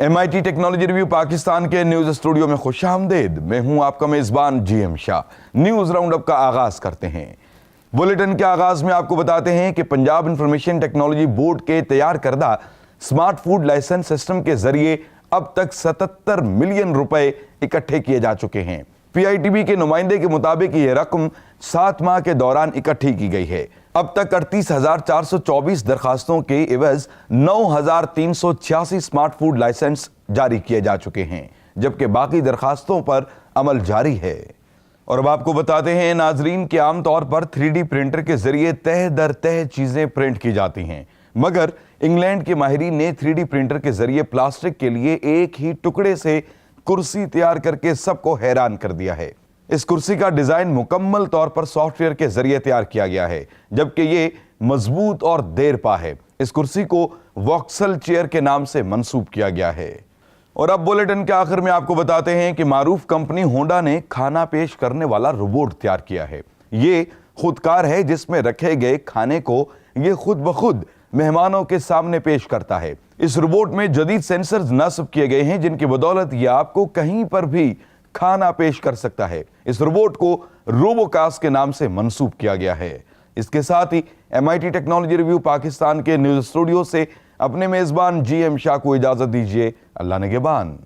MIT technology review Pakistan के news studio में खुशामदीद। मैं हूं आपका मेजबान GM Shah. News round up का आगाज करते हैं। बुलेटिन के आगाज में आपको बताते हैं कि पंजाब इंफॉर्मेशन टेक्नोलॉजी बोर्ड के तैयार करदा स्मार्ट फूड लाइसेंस सिस्टम के जरिए अब तक 77 मिलियन रुपए इकट्ठे किए जा चुके हैं। PITB के नुमाइंदे के मुताबिक ये रकम 7 माह के दौरान इकट्ठी की गई है। अब तक 38,424 दरखास्तों के एवज 9,386 स्मार्ट फूड लाइसेंस जारी किए जा चुके हैं, जबकि बाकी दरखास्तों पर अमल जारी है। और अब आपको बताते हैं नाजरीन कि आमतौर पर 3D प्रिंटर के जरिए तह दर तह चीजें प्रिंट की जाती हैं, मगर इंग्लैंड के माहिरीन ने 3D प्रिंटर के जरिए प्लास्टिक के लिए एक ही टुकड़े से कुर्सी तैयार करके सबको हैरान कर दिया है। इस कुर्सी का डिजाइन मुकम्मल तौर पर सॉफ्टवेयर के जरिए तैयार किया गया है, जबकि ये मजबूत और देरपा है। इस कुर्सी को वॉक्सल चेयर के नाम से मंसूब किया गया है। और अब बुलेटिन के आखिर में आपको बताते हैं कि मारूफ कंपनी होंडा ने खाना पेश करने वाला रोबोट तैयार किया है। ये खुदकार है, जिसमें रखे गए खाने को ये खुद ब खुद मेहमानों के सामने पेश करता है। इस रोबोट में जदीद सेंसर्स नस्ब किए गए हैं, जिनकी बदौलत ये आपको कहीं पर भी खाना पेश कर सकता है। इस रोबोट को रोबोकास के नाम से मंसूब किया गया है। इसके साथ ही MIT टेक्नोलॉजी रिव्यू पाकिस्तान के न्यूज स्टूडियो से अपने मेजबान GM शाह को इजाजत दीजिए। अल्लाह निगहबान।